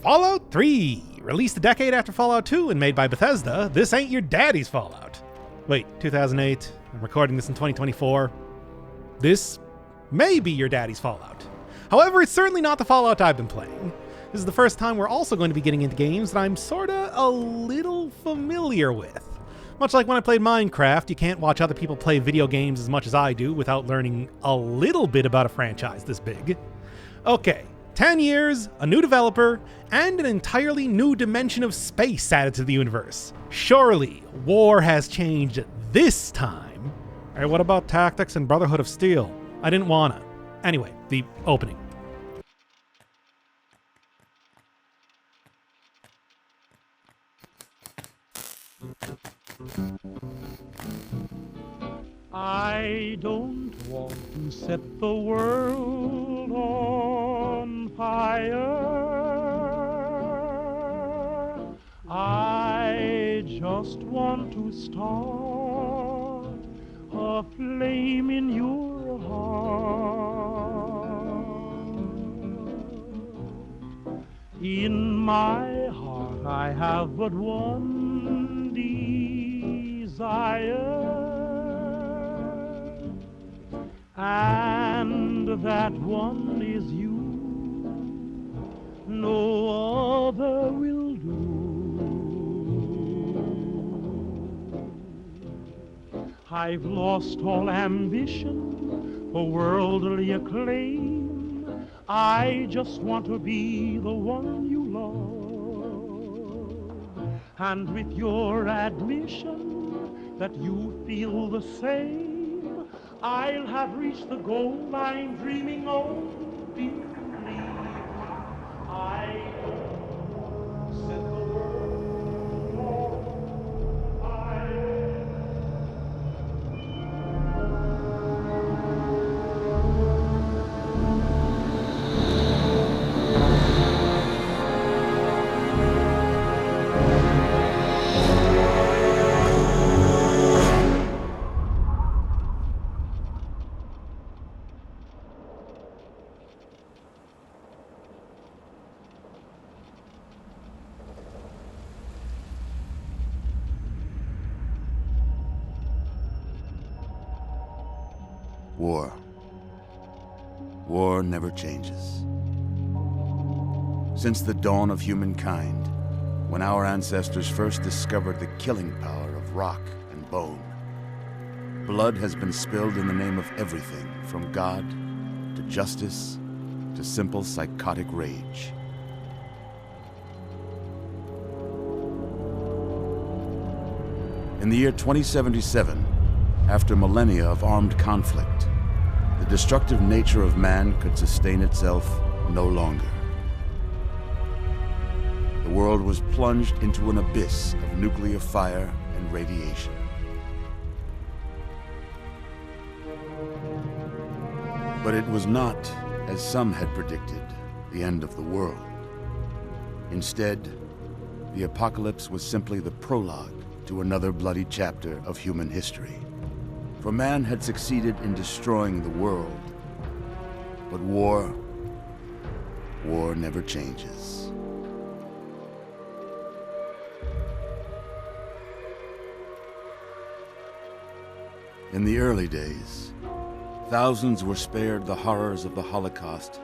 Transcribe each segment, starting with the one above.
Fallout 3! Released a decade after Fallout 2 and made by Bethesda, this ain't your daddy's Fallout. Wait, 2008? I'm recording this in 2024. This may be your daddy's Fallout. However, it's certainly not the Fallout I've been playing. This is the first time we're also going to be getting into games that I'm sorta a little familiar with. Much like when I played Minecraft, you can't watch other people play video games as much as I do without learning a little bit about a franchise this big. Okay, 10 years, a new developer, and an entirely new dimension of space added to the universe. Surely, war has changed this time. Hey, what about Tactics and Brotherhood of Steel? I didn't wanna. Anyway, the opening. I don't want to set the world on fire. I just want to start a flame in your heart. In my heart I have but one desire, and that one is you. No other will do. I've lost all ambition for worldly acclaim. I just want to be the one you love. And with your admission that you feel the same, I'll have reached the goal I'm dreaming of. Believe I set the world on fire. War. War never changes. Since the dawn of humankind, when our ancestors first discovered the killing power of rock and bone, blood has been spilled in the name of everything from God to justice to simple psychotic rage. In the year 2077, after millennia of armed conflict, the destructive nature of man could sustain itself no longer. The world was plunged into an abyss of nuclear fire and radiation. But it was not, as some had predicted, the end of the world. Instead, the apocalypse was simply the prologue to another bloody chapter of human history. For man had succeeded in destroying the world. But war never changes. In the early days, thousands were spared the horrors of the Holocaust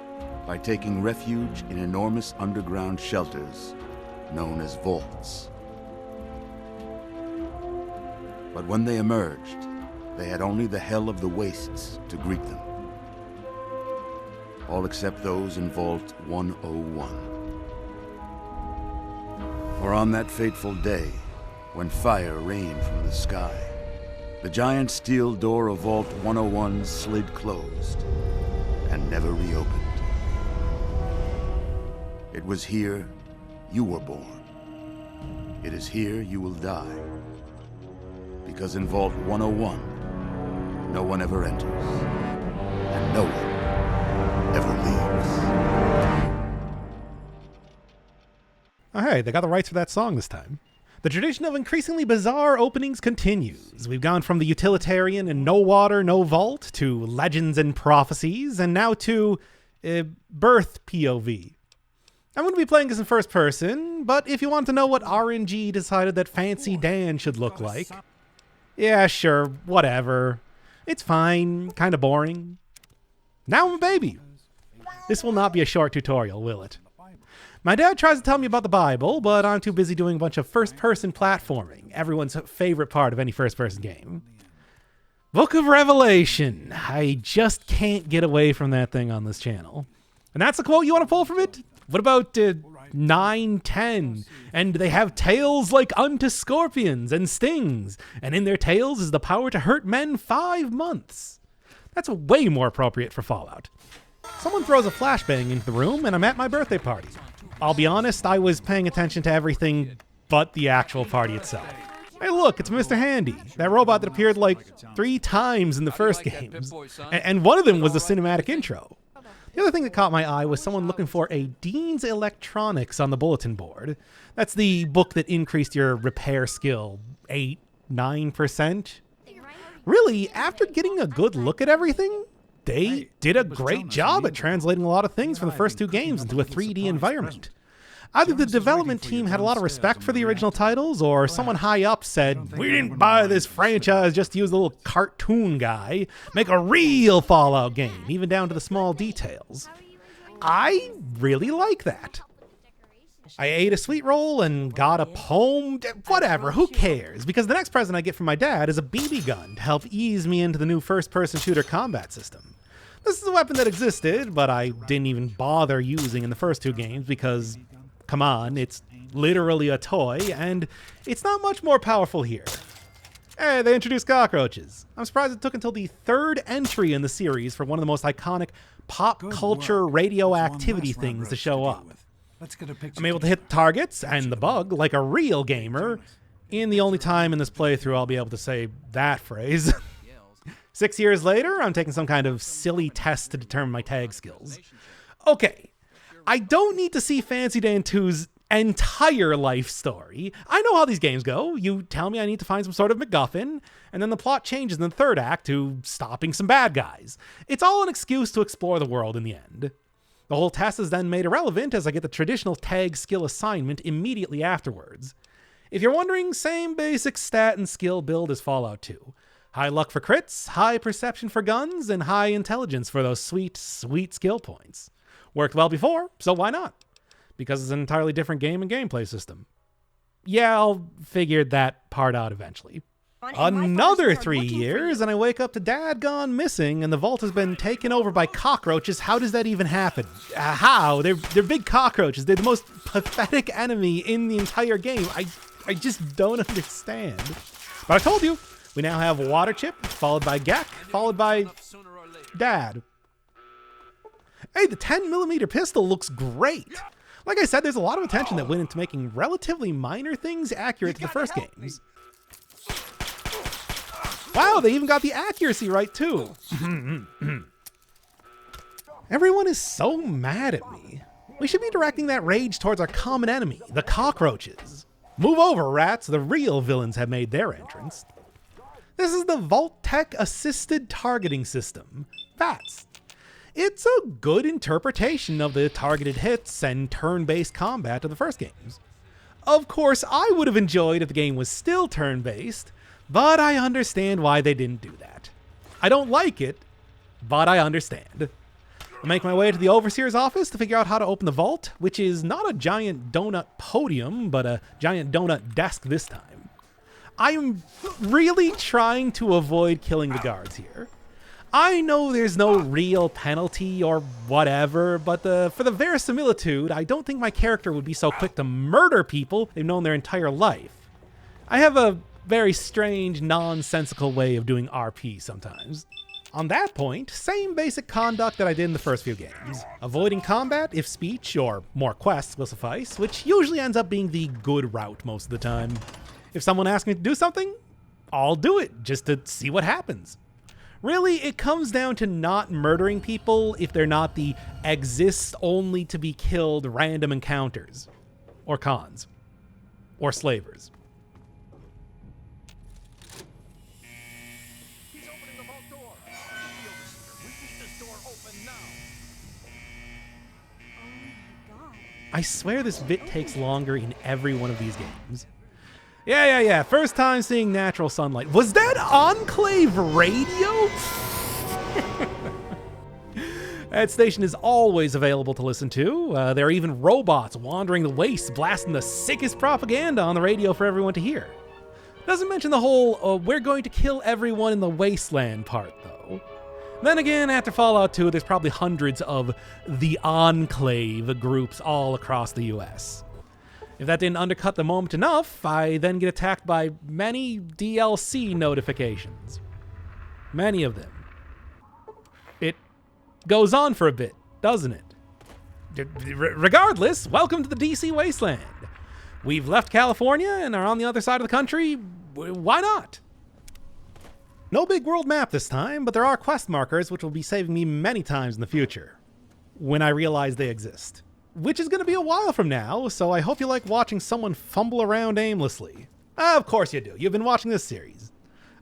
by taking refuge in enormous underground shelters known as vaults. But when they emerged, they had only the hell of the wastes to greet them. All except those in Vault 101. For on that fateful day, when fire rained from the sky, the giant steel door of Vault 101 slid closed and never reopened. It was here you were born. It is here you will die. Because in Vault 101, no one ever enters, and no one ever leaves. Oh, hey, they got the rights for that song this time. The tradition of increasingly bizarre openings continues. We've gone from the utilitarian and no water, no vault, to legends and prophecies, and now to birth POV. I'm going to be playing this in first person, but if you want to know what RNG decided that Fancy Dan should look like, yeah, sure, whatever. It's fine, kind of boring. Now I'm a baby. This will not be a short tutorial, will it? My dad tries to tell me about the Bible, but I'm too busy doing a bunch of first-person platforming, everyone's favorite part of any first-person game. Book of Revelation. I just can't get away from that thing on this channel. And that's a quote you want to pull from it? What about 9, 10? And they have tails like unto scorpions and stings, and in their tails is the power to hurt men 5 months. That's way more appropriate for Fallout. Someone throws a flashbang into the room, and I'm at my birthday party. I'll be honest, I was paying attention to everything but the actual party itself. Hey look, it's Mr. Handy, that robot that appeared like 3 times in the first games. And one of them was the cinematic intro. The other thing that caught my eye was someone looking for a Dean's Electronics on the bulletin board. That's the book that increased your repair skill 8, 9%. Really, after getting a good look at everything, they did a great job at translating a lot of things from the first 2 games into a 3D environment. Either the development team had a lot of respect for the original titles, or someone high up said, we didn't buy this franchise just to use a little cartoon guy. Make a real Fallout game, even down to the small details. I really like that. I ate a sweet roll and got a poem. Whatever, who cares? Because the next present I get from my dad is a BB gun to help ease me into the new first-person shooter combat system. This is a weapon that existed, but I didn't even bother using in the first 2 games because, come on, it's literally a toy, and it's not much more powerful here. Hey, they introduced cockroaches. I'm surprised it took until the 3rd entry in the series for one of the most iconic pop culture radioactivity things to show up. I'm able to hit targets and the bug like a real gamer, in the only time in this playthrough I'll be able to say that phrase. 6 years later, I'm taking some kind of silly test to determine my tag skills. Okay, I don't need to see Fancy Dan 2's entire life story. I know how these games go. You tell me I need to find some sort of MacGuffin, and then the plot changes in the 3rd act to stopping some bad guys. It's all an excuse to explore the world in the end. The whole test is then made irrelevant as I get the traditional tag skill assignment immediately afterwards. If you're wondering, same basic stat and skill build as Fallout 2. High luck for crits, high perception for guns, and high intelligence for those sweet, sweet skill points. Worked well before, so why not? Because it's an entirely different game and gameplay system. Yeah, I'll figure that part out eventually. Another 3 years, and I wake up to Dad gone missing, and the vault has been taken over by cockroaches. How does that even happen? How? They're big cockroaches. They're the most pathetic enemy in the entire game. I just don't understand. But I told you, we now have Water Chip, followed by Geck, followed by Dad. Hey, the 10mm pistol looks great. Like I said, there's a lot of attention that went into making relatively minor things accurate to the first games. Wow, they even got the accuracy right, too. Everyone is so mad at me. We should be directing that rage towards our common enemy, the cockroaches. Move over, rats. The real villains have made their entrance. This is the Vault Tech Assisted Targeting System, VATS. It's a good interpretation of the targeted hits and turn-based combat of the first games. Of course, I would have enjoyed if the game was still turn-based, but I understand why they didn't do that. I don't like it, but I understand. I make my way to the Overseer's office to figure out how to open the vault, which is not a giant donut podium, but a giant donut desk this time. I'm really trying to avoid killing the guards here. I know there's no real penalty or whatever, but for the verisimilitude, I don't think my character would be so quick to murder people they've known their entire life. I have a very strange, nonsensical way of doing RP sometimes. On that point, same basic conduct that I did in the first few games. Avoiding combat if speech or more quests will suffice, which usually ends up being the good route most of the time. If someone asks me to do something, I'll do it just to see what happens. Really, it comes down to not murdering people if they're not the exist only to be killed random encounters. Or cons. Or slavers. He's opening the vault door. We need this door open now. Oh my god. I swear this bit takes longer in every one of these games. Yeah. First time seeing natural sunlight. Was that Enclave radio? That station is always available to listen to. There are even robots wandering the wastes, blasting the sickest propaganda on the radio for everyone to hear. Doesn't mention the whole, we're going to kill everyone in the wasteland part, though. Then again, after Fallout 2, there's probably hundreds of the Enclave groups all across the US. If that didn't undercut the moment enough, I then get attacked by many DLC notifications. Many of them. It goes on for a bit, doesn't it? Regardless, welcome to the DC Wasteland. We've left California and are on the other side of the country. Why not? No big world map this time, but there are quest markers which will be saving me many times in the future, when I realize they exist. Which is going to be a while from now, so I hope you like watching someone fumble around aimlessly. Of course you do. You've been watching this series.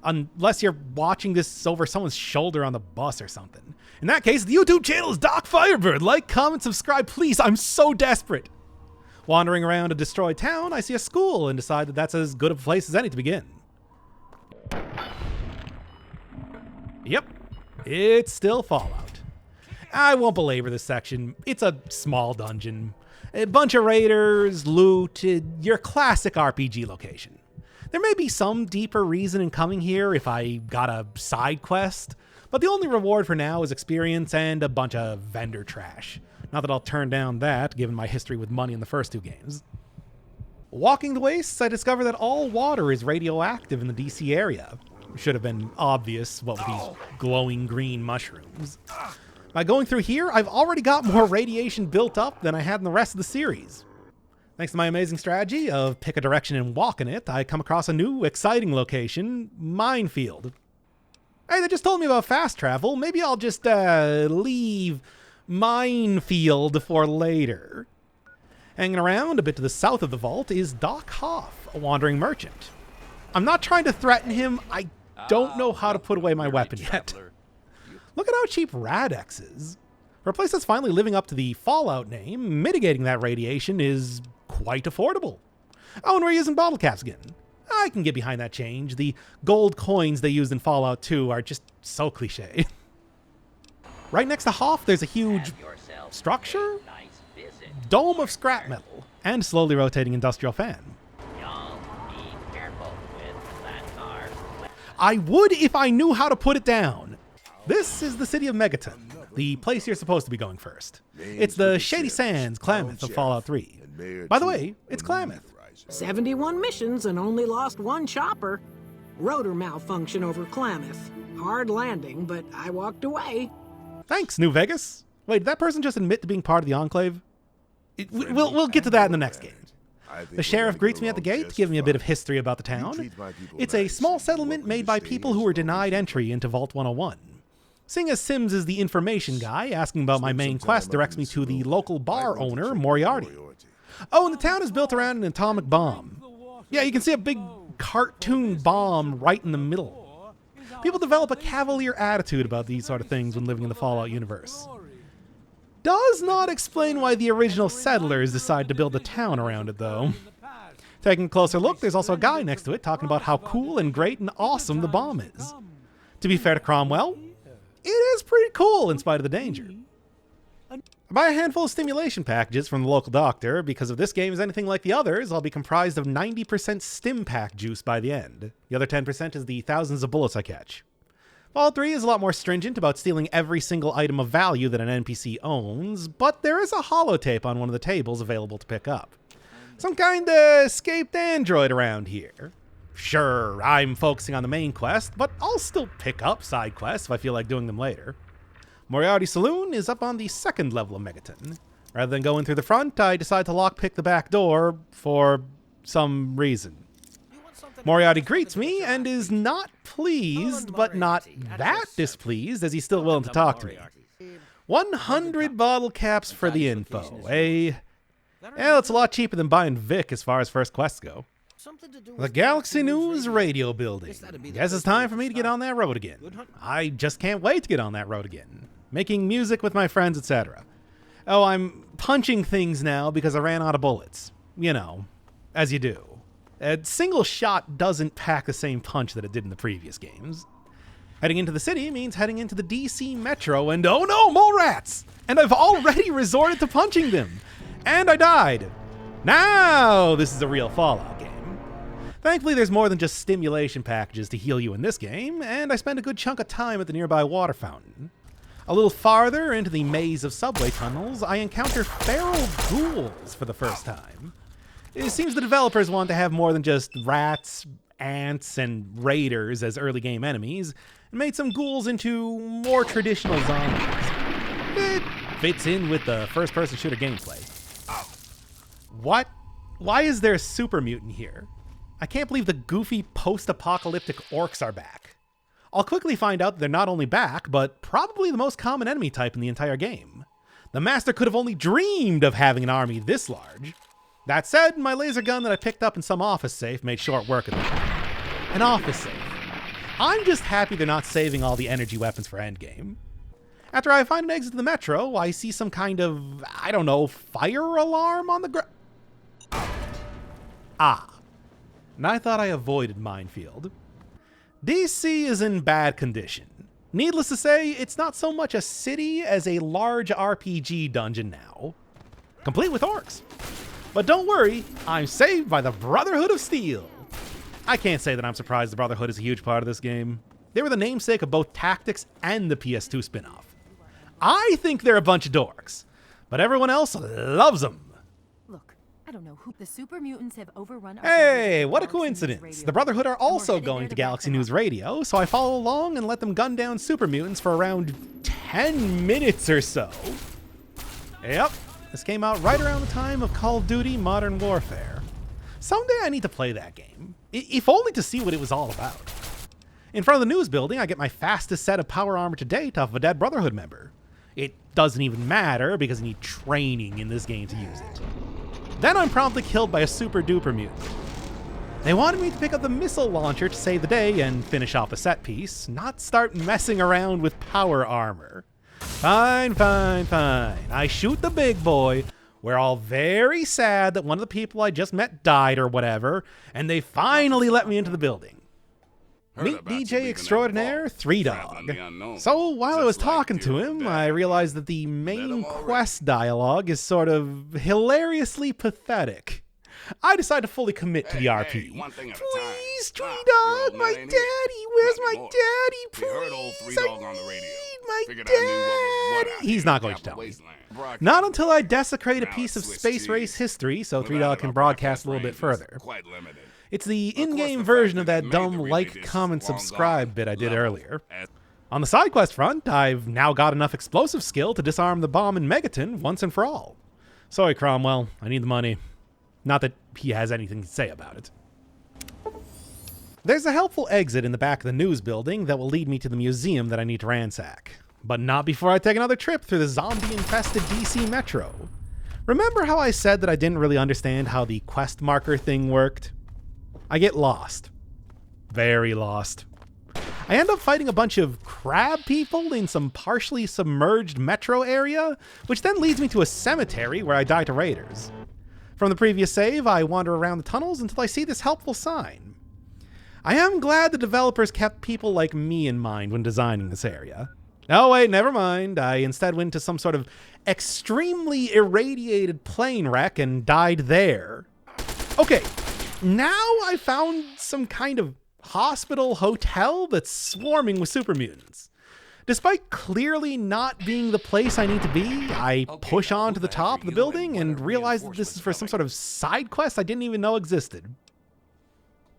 Unless you're watching this over someone's shoulder on the bus or something. In that case, the YouTube channel is Doc Firebird. Like, comment, subscribe, please. I'm so desperate. Wandering around a destroyed town, I see a school and decide that that's as good a place as any to begin. Yep, it's still Fallout. I won't belabor this section. It's a small dungeon. A bunch of raiders, loot, your classic RPG location. There may be some deeper reason in coming here if I got a side quest, but the only reward for now is experience and a bunch of vendor trash. Not that I'll turn down that, given my history with money in the first two games. Walking the wastes, I discover that all water is radioactive in the DC area. Should have been obvious, what with these glowing green mushrooms. By going through here, I've already got more radiation built up than I had in the rest of the series. Thanks to my amazing strategy of pick a direction and walk in it, I come across a new, exciting location, Minefield. Hey, they just told me about fast travel. Maybe I'll just, leave Minefield for later. Hanging around a bit to the south of the vault is Doc Hoff, a wandering merchant. I'm not trying to threaten him. I don't know how to put away my weapon yet. Look at how cheap Radex is. For a place that's finally living up to the Fallout name, mitigating that radiation is quite affordable. Oh, and we're using bottle caps again. I can get behind that change. The gold coins they used in Fallout 2 are just so cliche. Right next to Hoff, there's a huge structure? Dome of scrap metal and slowly rotating industrial fan. I would if I knew how to put it down. This is the city of Megaton, the place you're supposed to be going first. It's the Shady Sands, Klamath of Fallout 3. By the way, it's Klamath. 71 missions and only lost one chopper. Rotor malfunction over Klamath. Hard landing, but I walked away. Thanks, New Vegas. Wait, did that person just admit to being part of the Enclave? We'll get to that in the next game. The sheriff greets me at the gate, giving me a bit of history about the town. It's a small settlement made by people who were denied entry into Vault 101. Seeing as Sims is the information guy, asking about my main quest directs me to the local bar owner, Moriarty. Oh, and the town is built around an atomic bomb. Yeah, you can see a big cartoon bomb right in the middle. People develop a cavalier attitude about these sort of things when living in the Fallout universe. Does not explain why the original settlers decided to build a town around it, though. Taking a closer look, there's also a guy next to it talking about how cool and great and awesome the bomb is. To be fair to Cromwell, it is pretty cool in spite of the danger. I buy a handful of stimulation packages from the local doctor, because if this game is anything like the others, I'll be comprised of 90% stim pack juice by the end. The other 10% is the thousands of bullets I catch. Fallout 3 is a lot more stringent about stealing every single item of value that an NPC owns, but there is a holotape on one of the tables available to pick up. Some kind of escaped android around here. Sure, I'm focusing on the main quest, but I'll still pick up side quests if I feel like doing them later. Moriarty Saloon is up on the second level of Megaton. Rather than going through the front, I decide to lockpick the back door for some reason. Moriarty greets me and is not pleased, but not that displeased, as he's still willing to talk to me. 100 bottle caps for the info, eh? Yeah, it's a lot cheaper than buying Vic as far as first quests go. The Galaxy News radio building. Guess it's time for me to get on that road again. I just can't wait to get on that road again. Making music with my friends, etc. Oh, I'm punching things now because I ran out of bullets. You know, as you do. A single shot doesn't pack the same punch that it did in the previous games. Heading into the city means heading into the DC Metro, and oh no, mole rats! And I've already resorted to punching them. And I died. Now this is a real Fallout game. Thankfully, there's more than just stimulation packages to heal you in this game, and I spend a good chunk of time at the nearby water fountain. A little farther into the maze of subway tunnels, I encounter feral ghouls for the first time. It seems the developers want to have more than just rats, ants, and raiders as early game enemies, and made some ghouls into more traditional zombies. It fits in with the first-person shooter gameplay. What? Why is there a super mutant here? I can't believe the goofy post-apocalyptic orcs are back. I'll quickly find out that they're not only back, but probably the most common enemy type in the entire game. The Master could have only dreamed of having an army this large. That said, my laser gun that I picked up in some office safe made short work of it. An office safe. I'm just happy they're not saving all the energy weapons for endgame. After I find an exit to the metro, I see some kind of, I don't know, fire alarm on the ground. Ah. And I thought I avoided minefield. DC is in bad condition. Needless to say, it's not so much a city as a large RPG dungeon now. Complete with orcs. But don't worry, I'm saved by the Brotherhood of Steel. I can't say that I'm surprised the Brotherhood is a huge part of this game. They were the namesake of both Tactics and the PS2 spin-off. I think they're a bunch of dorks, but everyone else loves them. Look, I don't know who the super mutants have overrun. Hey, what a coincidence. The Brotherhood are also going to Galaxy News Radio, so I follow along and let them gun down super mutants for around 10 minutes or so. Yep, this came out right around the time of Call of Duty Modern Warfare. Someday I need to play that game, if only to see what it was all about. In front of the news building, I get my fastest set of power armor to date off of a dead Brotherhood member. It doesn't even matter because I need training in this game to use it. Then I'm promptly killed by a super duper mutant. They wanted me to pick up the missile launcher to save the day and finish off the set piece, not start messing around with power armor. Fine. I shoot the big boy. We're all very sad that one of the people I just met died or whatever, and they finally let me into the building. Meet DJ Extraordinaire, 3Dog. So while I was talking to him, I realized that the main quest dialogue is sort of hilariously pathetic. I decided to fully commit to the RP. Please, 3Dog, my daddy, where's my daddy? Please, I need my daddy. He's not going to tell me. Not until I desecrate a piece of space race history so 3Dog can broadcast a little bit further. It's the in-game version of that dumb like, comment, subscribe bit I did earlier. On the side quest front, I've now got enough explosive skill to disarm the bomb in Megaton once and for all. Sorry, Cromwell, I need the money. Not that he has anything to say about it. There's a helpful exit in the back of the news building that will lead me to the museum that I need to ransack. But not before I take another trip through the zombie-infested DC Metro. Remember how I said that I didn't really understand how the quest marker thing worked? I get lost. Very lost. I end up fighting a bunch of crab people in some partially submerged metro area, which then leads me to a cemetery where I die to raiders. From the previous save, I wander around the tunnels until I see this helpful sign. I am glad the developers kept people like me in mind when designing this area. Oh wait, never mind. I instead went to some sort of extremely irradiated plane wreck and died there. Okay. Now I found some kind of hospital hotel that's swarming with super mutants. Despite clearly not being the place I need to be, I push on to the top of the building and realize that this is for some sort of side quest I didn't even know existed.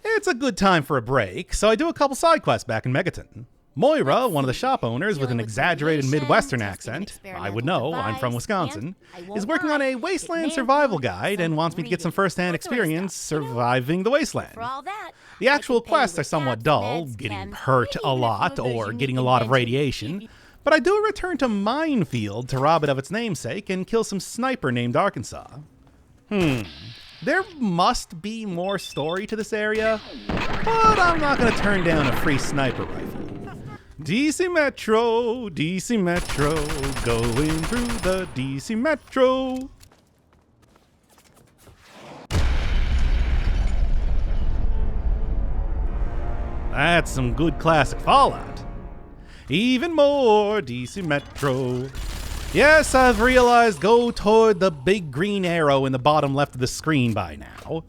It's a good time for a break, so I do a couple side quests back in Megaton. Moira, one of the shop owners with an exaggerated Midwestern accent, I would know, I'm from Wisconsin, is working on a wasteland survival guide and wants me to get some first-hand experience surviving the wasteland. The actual quests are somewhat dull, getting hurt a lot or getting a lot of radiation, but I do return to Minefield to rob it of its namesake and kill some sniper named Arkansas. There must be more story to this area, but I'm not going to turn down a free sniper rifle. DC Metro, DC Metro, going through the DC Metro. That's some good classic Fallout. Even more DC Metro. Yes, I've realized go toward the big green arrow in the bottom left of the screen by now.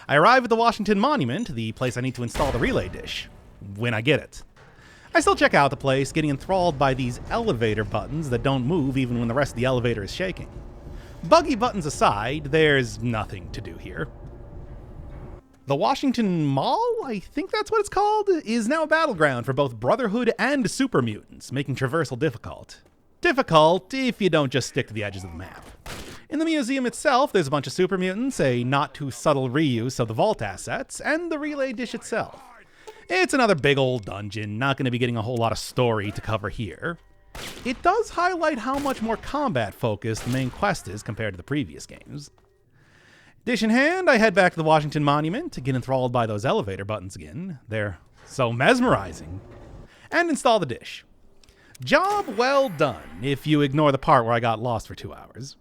I arrive at the Washington Monument, the place I need to install the relay dish, when I get it. I still check out the place, getting enthralled by these elevator buttons that don't move even when the rest of the elevator is shaking. Buggy buttons aside, there's nothing to do here. The Washington Mall, I think that's what it's called, is now a battleground for both Brotherhood and super mutants, making traversal difficult. Difficult if you don't just stick to the edges of the map. In the museum itself, there's a bunch of super mutants, a not too subtle reuse of the vault assets, and the relay dish itself. It's another big old dungeon, not going to be getting a whole lot of story to cover here. It does highlight how much more combat-focused the main quest is compared to the previous games. Dish in hand, I head back to the Washington Monument to get enthralled by those elevator buttons again. They're so mesmerizing. And install the dish. Job well done, if you ignore the part where I got lost for 2 hours.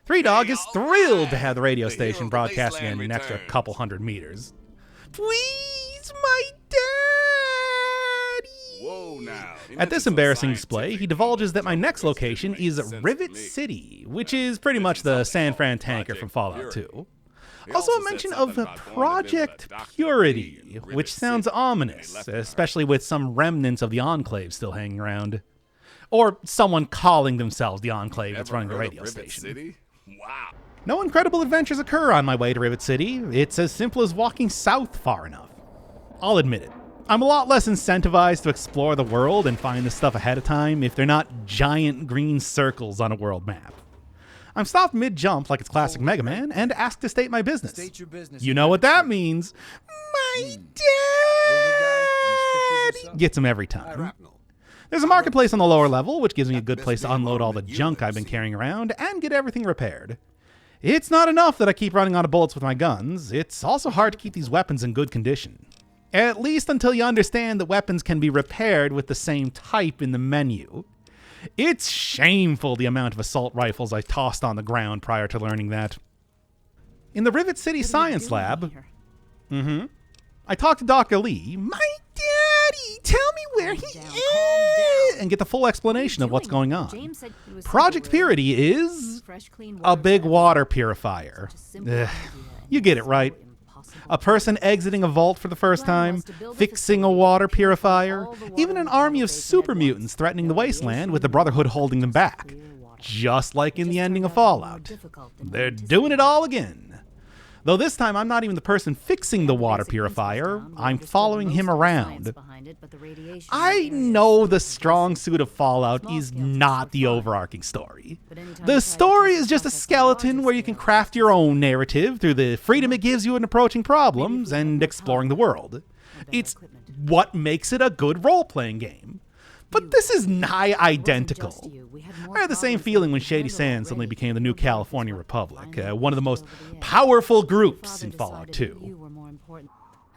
Three Dog is thrilled to have the radio station broadcasting in an extra couple hundred meters. Please, my daddy! Whoa, now. At this embarrassing display, he divulges that my next location is Rivet City, which is pretty much the San Fran tanker from Fallout 2. Also a mention of Project Purity, which sounds ominous, especially with some remnants of the Enclave still hanging around. Or someone calling themselves the Enclave that's running the radio station. Wow. No incredible adventures occur on my way to Rivet City. It's as simple as walking south far enough. I'll admit it. I'm a lot less incentivized to explore the world and find this stuff ahead of time if they're not giant green circles on a world map. I'm stopped mid-jump like it's classic Mega Man and asked to state my business. State your business. You know what that means. My daddy gets him every time. There's a marketplace on the lower level, which gives me a good place to unload all the junk I've been carrying around and get everything repaired. It's not enough that I keep running out of bullets with my guns. It's also hard to keep these weapons in good condition. At least until you understand that weapons can be repaired with the same type in the menu. It's shameful the amount of assault rifles I tossed on the ground prior to learning that. In the Rivet City Science Lab, I talked to Dr. Lee, my daddy, tell me where he is, and get the full explanation of what's going on. Project Purity is a big water purifier. You get it, right? A person exiting a vault for the first time, fixing a water purifier, even an army of super mutants threatening the wasteland with the Brotherhood holding them back. Just like in the ending of Fallout. They're doing it all again. Though this time I'm not even the person fixing the water purifier, I'm following him around. I know the strong suit of Fallout is not the overarching story. The story is just a skeleton where you can craft your own narrative through the freedom it gives you in approaching problems and exploring the world. It's what makes it a good role-playing game. But this is nigh identical. I had the same feeling when Shady Sands suddenly became the new California Republic, one of the most powerful groups in Fallout 2.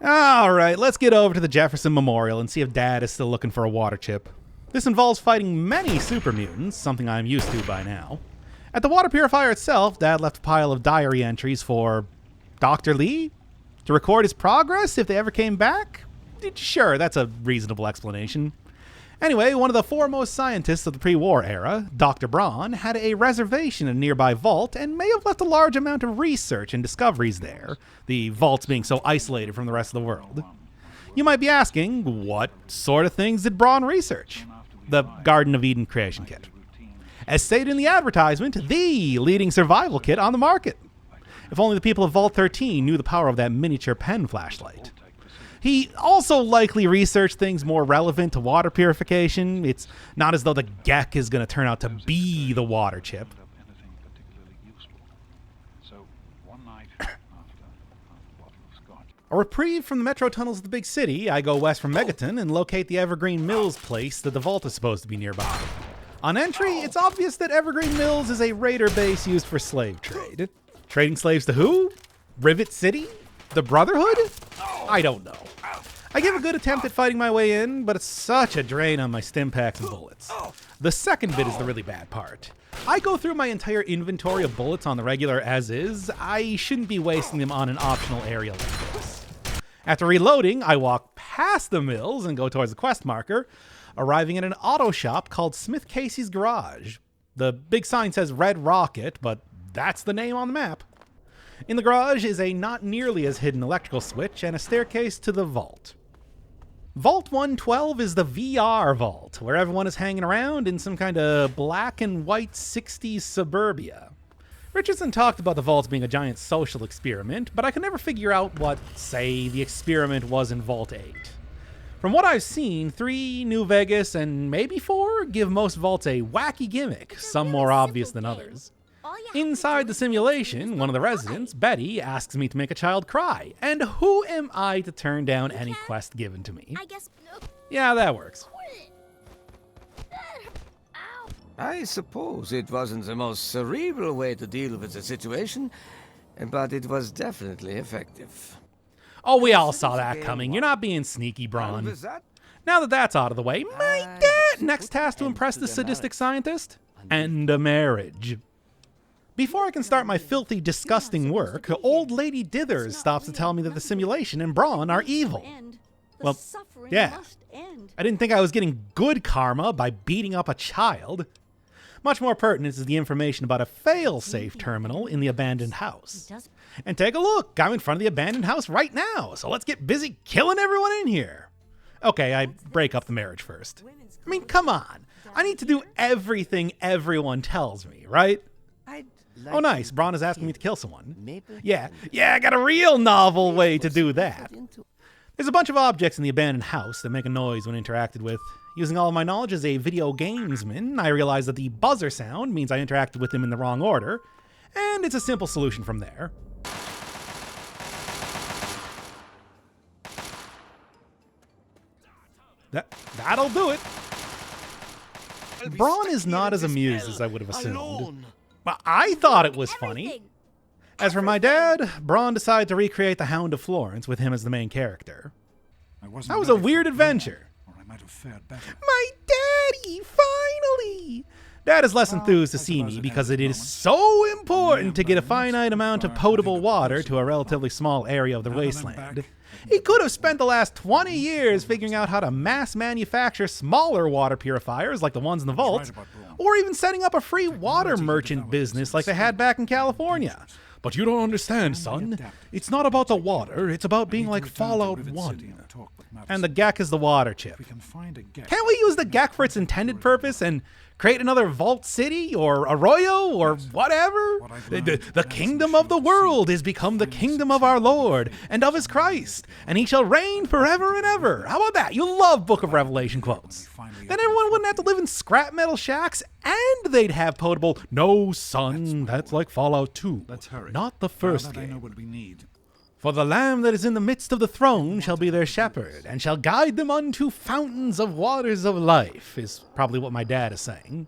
Alright, let's get over to the Jefferson Memorial and see if Dad is still looking for a water chip. This involves fighting many super mutants, something I'm used to by now. At the water purifier itself, Dad left a pile of diary entries for Dr. Lee? To record his progress if they ever came back? Sure, that's a reasonable explanation. Anyway, one of the foremost scientists of the pre-war era, Dr. Braun, had a reservation in a nearby vault and may have left a large amount of research and discoveries there, the vaults being so isolated from the rest of the world. You might be asking, what sort of things did Braun research? The Garden of Eden creation kit. As stated in the advertisement, the leading survival kit on the market. If only the people of Vault 13 knew the power of that miniature pen flashlight. He also likely researched things more relevant to water purification. It's not as though the Geck is going to turn out to be the water chip. A reprieve from the metro tunnels of the big city, I go west from Megaton and locate the Evergreen Mills place that the vault is supposed to be nearby. On entry, it's obvious that Evergreen Mills is a raider base used for slave trade. Trading slaves to who? Rivet City? The Brotherhood? I don't know. I give a good attempt at fighting my way in, but it's such a drain on my stim packs and bullets. The second bit is the really bad part. I go through my entire inventory of bullets on the regular as is. I shouldn't be wasting them on an optional area like this. After reloading, I walk past the mills and go towards the quest marker, arriving at an auto shop called Smith Casey's Garage. The big sign says Red Rocket, but that's the name on the map. In the garage is a not nearly as hidden electrical switch and a staircase to the vault. Vault 112 is the VR vault, where everyone is hanging around in some kind of black and white 60s suburbia. Richardson talked about the vaults being a giant social experiment, but I could never figure out what, say, the experiment was in Vault 8. From what I've seen, 3, New Vegas, and maybe 4 give most vaults a wacky gimmick, some more obvious than others. Inside the simulation, one of the residents, Betty, asks me to make a child cry, and who am I to turn down any quest given to me? Yeah, that works. I suppose it wasn't the most cerebral way to deal with the situation, but it was definitely effective. Oh, we all saw that coming. You're not being sneaky, Braun. Now that that's out of the way, my dad! Next task to impress the sadistic scientist? End a marriage. Before I can start my filthy, disgusting work, old Lady Dithers stops to tell me that the simulation and Braun are evil. Well, yeah. I didn't think I was getting good karma by beating up a child. Much more pertinent is the information about a fail-safe terminal in the abandoned house. And take a look, I'm in front of the abandoned house right now, so let's get busy killing everyone in here. Okay, I break up the marriage first. I mean, come on. I need to do everything everyone tells me, right? Oh, nice. Braun is asking me to kill someone. Yeah, I got a real novel way to do that. There's a bunch of objects in the abandoned house that make a noise when interacted with. Using all of my knowledge as a video gamesman, I realize that the buzzer sound means I interacted with them in the wrong order, and it's a simple solution from there. That'll do it. Braun is not as amused as I would have assumed. Well, I thought it was funny. As for my dad, Braun decided to recreate the Hound of Florence with him as the main character. That was a weird adventure. My daddy, finally! Dad is less enthused to see me because it is so important to get a finite amount of potable water to a relatively small area of the wasteland. He could have spent the last 20 years figuring out how to mass manufacture smaller water purifiers like the ones in the vault, or even setting up a free water merchant business like they had back in California. But you don't understand, son. It's not about the water, it's about being like Fallout 1. And the Geck is the water chip. Can't we use the Geck for its intended purpose and create another Vault City or Arroyo or whatever? The kingdom of the world is become the kingdom of our Lord and of his Christ, and he shall reign forever and ever. How about that? You love Book of Revelation quotes. Then everyone wouldn't have to live in scrap metal shacks, and they'd have potable. No, son, that's like Fallout 2. Let's hurry. Not the first game. I know what we need. For the Lamb that is in the midst of the throne shall be their shepherd, and shall guide them unto fountains of waters of life, is probably what my dad is saying.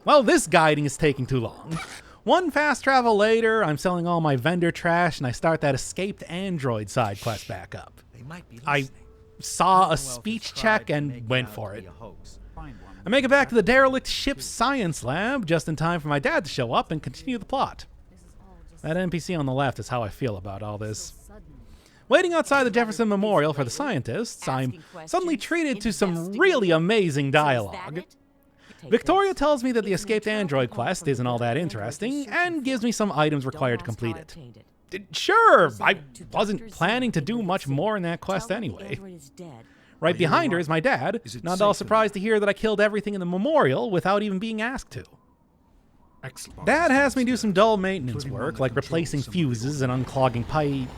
Well, this guiding is taking too long. One fast travel later, I'm selling all my vendor trash, and I start that escaped android side quest back up. I saw a speech check and went for it. I make it back to the derelict ship's science lab just in time for my dad to show up and continue the plot. That NPC on the left is how I feel about all this. Waiting outside the Jefferson Memorial for the scientists, I'm suddenly treated to some really amazing dialogue. Victoria tells me that the escaped android quest isn't all that interesting, and gives me some items required to complete it. Sure, I wasn't planning to do much more in that quest anyway. Right behind her is my dad, not at all surprised to hear that I killed everything in the memorial without even being asked to. Dad has me do some dull maintenance work, like replacing fuses and unclogging pipe.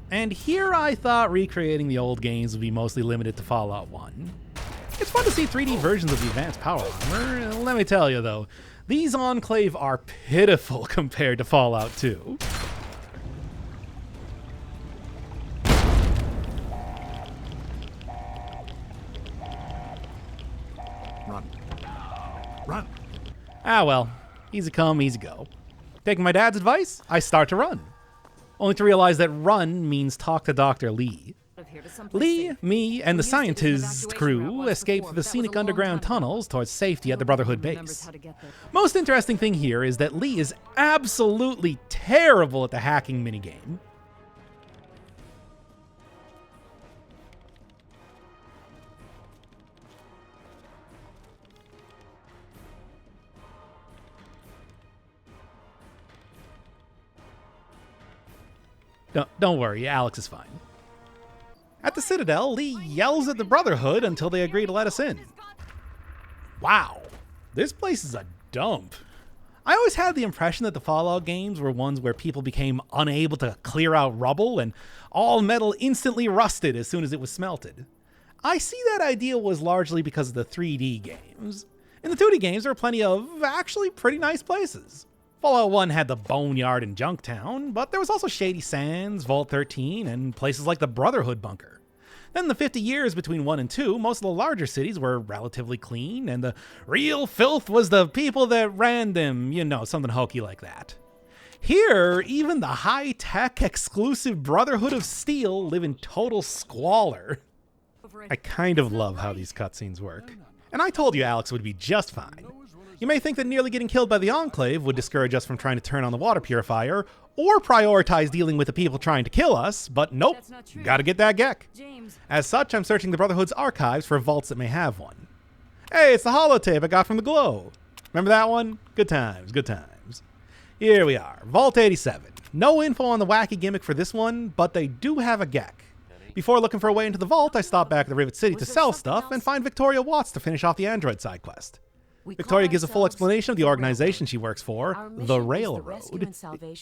And here I thought recreating the old games would be mostly limited to Fallout 1. It's fun to see 3D versions of the advanced power armor. Let me tell you though, these Enclave are pitiful compared to Fallout 2. Run. Ah well, easy come, easy go. Taking my dad's advice, I start to run. Only to realize that run means talk to Dr. Lee. Lee, me, and the scientist crew escaped through the scenic underground tunnels towards safety at the Brotherhood base. Most interesting thing here is that Lee is absolutely terrible at the hacking minigame. Don't worry, Alex is fine. At the Citadel, Lee yells at the Brotherhood until they agree to let us in. Wow, this place is a dump. I always had the impression that the Fallout games were ones where people became unable to clear out rubble and all metal instantly rusted as soon as it was smelted. I see that idea was largely because of the 3D games. In the 2D games, there were plenty of actually pretty nice places. Fallout 1 had the Boneyard and Junktown, but there was also Shady Sands, Vault 13, and places like the Brotherhood Bunker. Then in the 50 years between 1 and 2, most of the larger cities were relatively clean, and the real filth was the people that ran them, something hokey like that. Here, even the high-tech, exclusive Brotherhood of Steel live in total squalor. I kind of love how these cutscenes work. And I told you Alex would be just fine. You may think that nearly getting killed by the Enclave would discourage us from trying to turn on the water purifier, or prioritize dealing with the people trying to kill us, but nope, gotta get that Geck. As such, I'm searching the Brotherhood's archives for vaults that may have one. Hey, it's the holotape I got from the Glow. Remember that one? Good times, good times. Here we are, Vault 87. No info on the wacky gimmick for this one, but they do have a Geck. Before looking for a way into the vault, I stop back at the Rivet City to sell stuff and find Victoria Watts to finish off the android side quest. Victoria gives a full explanation of the organization she works for, the Railroad.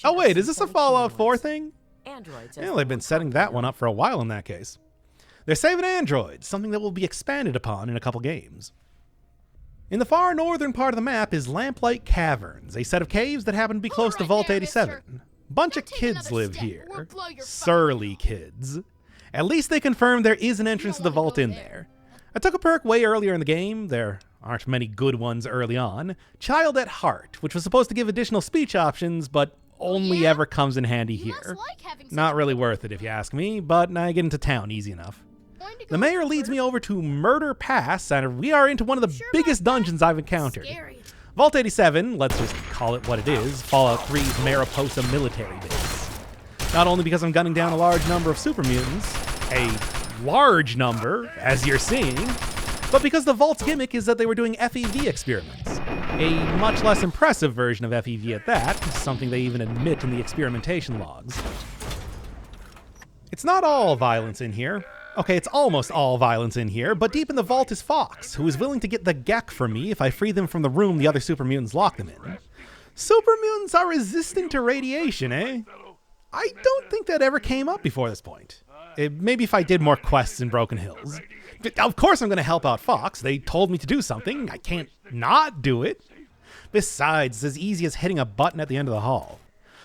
Oh wait, is this a Fallout 4 thing? Well, they've been setting that one up for a while in that case. They're saving androids, something that will be expanded upon in a couple games. In the far northern part of the map is Lamplight Caverns, a set of caves that happen to be close to Vault 87. Bunch of kids live here. Surly kids. At least they confirmed there is an entrance to the vault in there. I took a perk way earlier in the game. There aren't many good ones early on. Child at Heart, which was supposed to give additional speech options, but only ever comes in handy here. Not really worth it if you ask me, but I get into town easy enough. The mayor leads me over to Murder Pass, and we are into one of the biggest dungeons I've encountered. Vault 87, let's just call it what it is, Fallout 3's Mariposa military base. Not only because I'm gunning down a large number of super mutants, a large number, as you're seeing, but because the Vault's gimmick is that they were doing FEV experiments. A much less impressive version of FEV at that, something they even admit in the experimentation logs. It's not all violence in here. Okay, it's almost all violence in here, but deep in the vault is Fox, who is willing to get the Geck from me if I free them from the room the other super mutants lock them in. Super mutants are resistant to radiation, eh? I don't think that ever came up before this point. Maybe if I did more quests in Broken Hills. Of course I'm going to help out Fox. They told me to do something. I can't not do it. Besides, it's as easy as hitting a button at the end of the hall.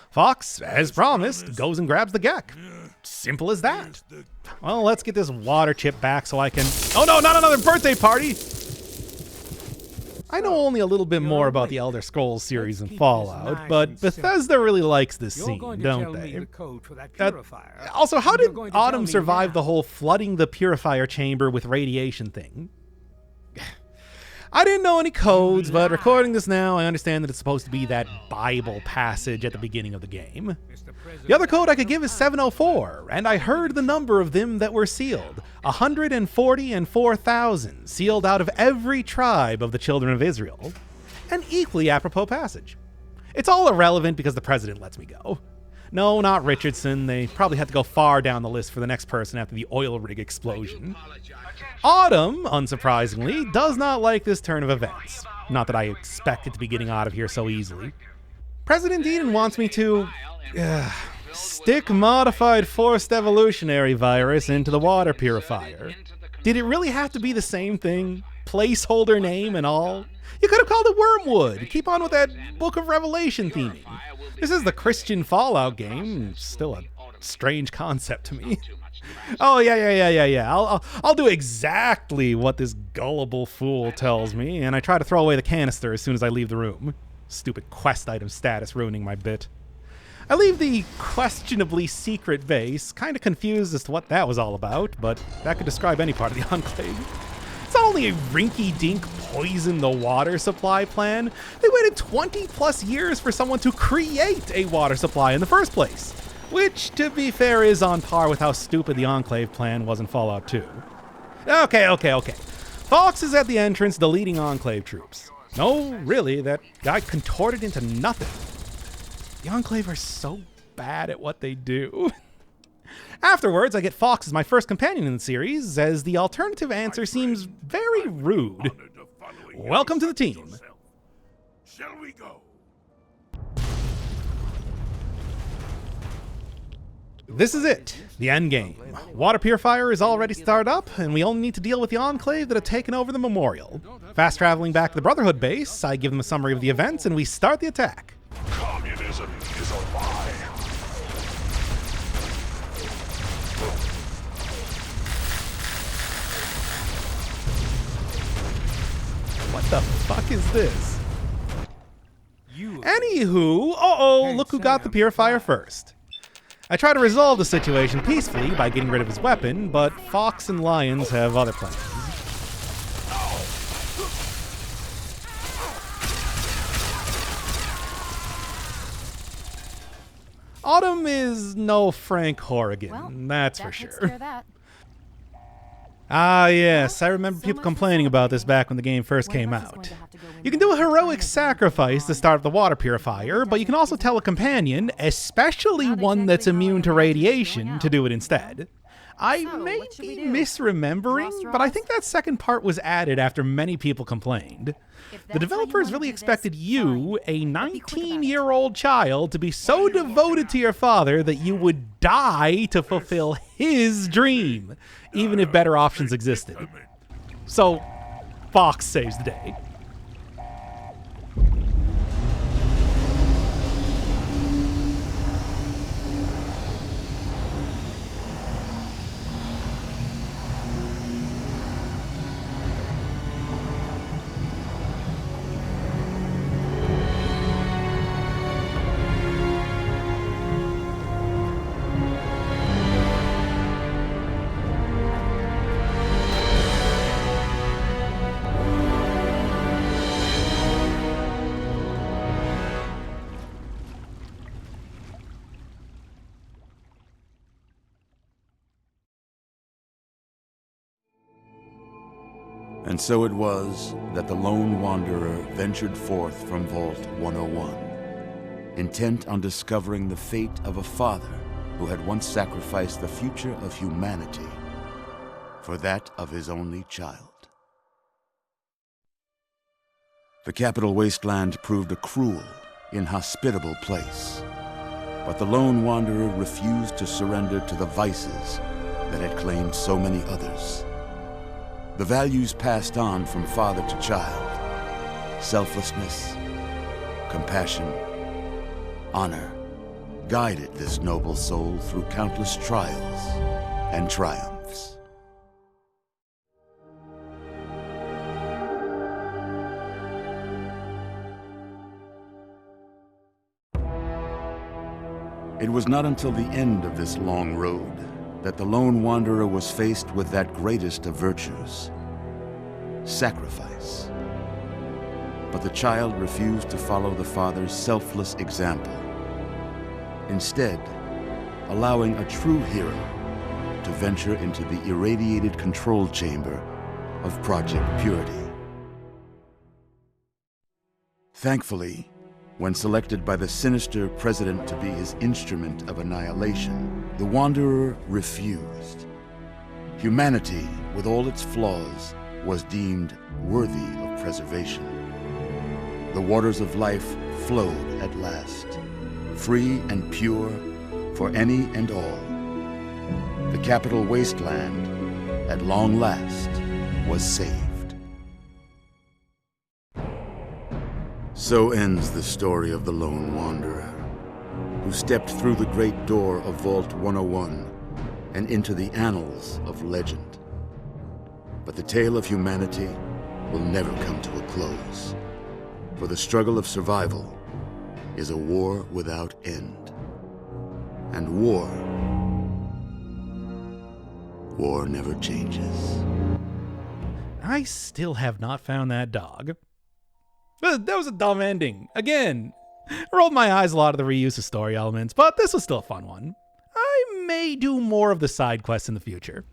Fox, as promised, goes and grabs the Geck. Simple as that. Well, let's get this water chip back so I can... Oh no, not another birthday party! I know only a little bit more about the Elder Scrolls series and Fallout, but Bethesda really likes this scene, don't they? Also, how did Autumn survive the whole flooding the purifier chamber with radiation thing? I didn't know any codes, but recording this now, I understand that it's supposed to be that Bible passage at the beginning of the game. The other code I could give is 704, and I heard the number of them that were sealed. 144,000, sealed out of every tribe of the children of Israel. An equally apropos passage. It's all irrelevant because the president lets me go. No, not Richardson. They probably had to go far down the list for the next person after the oil rig explosion. Autumn, unsurprisingly, does not like this turn of events. Not that I expected to be getting out of here so easily. President Eden wants me to... stick modified forced evolutionary virus into the water purifier. Did it really have to be the same thing? Placeholder name and all? You could have called it Wormwood. Keep on with that Book of Revelation theming. This is the Christian Fallout game. Still a strange concept to me. Oh, yeah. I'll do exactly what this gullible fool tells me, and I try to throw away the canister as soon as I leave the room. Stupid quest item status ruining my bit. I leave the questionably secret base, kind of confused as to what that was all about, but that could describe any part of the Enclave. It's only a rinky-dink poison the water supply plan. They waited 20 plus years for someone to create a water supply in the first place, which, to be fair, is on par with how stupid the Enclave plan was in Fallout 2. Okay. Fox is at the entrance deleting Enclave troops. No, really, that guy contorted into nothing. The Enclave are so bad at what they do. Afterwards, I get Fox as my first companion in the series, as the alternative answer seems very rude. Welcome to the team. Shall we go? This is it, the end game. Water purifier is already started up, and we only need to deal with the Enclave that have taken over the Memorial. Fast traveling back to the Brotherhood base, I give them a summary of the events, and we start the attack. Communism is a lie. What the fuck is this? Anywho, look who got the purifier first. I try to resolve the situation peacefully by getting rid of his weapon, but Fox and Lions have other plans. Autumn is no Frank Horrigan, Well, that's that for takes sure. care of that. Ah yes, I remember so people much for complaining about this celebrating. back when the game first One of came us is out. going to have to go in You can there do a and heroic turn it sacrifice to on. start the water purifier, but you can also tell a companion, especially Not one that's exactly how I immune to imagined it going radiation, to out. do it instead. I So, may what should we be do? misremembering, Draw but I straws? think that second part was added after many people complained. If The that's how you developers wanna really do this, expected you, fine. a But be quick about it. 19-year-old child, to be so devoted to your father that you would die to fulfill his dream, even if better options existed. So, Fox saves the day. And so it was that the lone wanderer ventured forth from Vault 101, intent on discovering the fate of a father who had once sacrificed the future of humanity for that of his only child. The capital wasteland proved a cruel, inhospitable place, but the lone wanderer refused to surrender to the vices that had claimed so many others. The values passed on from father to child, selflessness, compassion, honor, guided this noble soul through countless trials and triumphs. It was not until the end of this long road that the lone wanderer was faced with that greatest of virtues, sacrifice. But the child refused to follow the father's selfless example, instead allowing a true hero to venture into the irradiated control chamber of Project Purity. Thankfully, when selected by the sinister president to be his instrument of annihilation, the Wanderer refused. Humanity, with all its flaws, was deemed worthy of preservation. The waters of life flowed at last, free and pure for any and all. The capital wasteland, at long last, was saved. So ends the story of the lone wanderer, who stepped through the great door of Vault 101 and into the annals of legend. But the tale of humanity will never come to a close, For the struggle of survival is a war without end. And war never changes. I still have not found that dog. That was a dumb ending. Again, I rolled my eyes a lot of the reuse of story elements, but this was still a fun one. I may do more of the side quests in the future.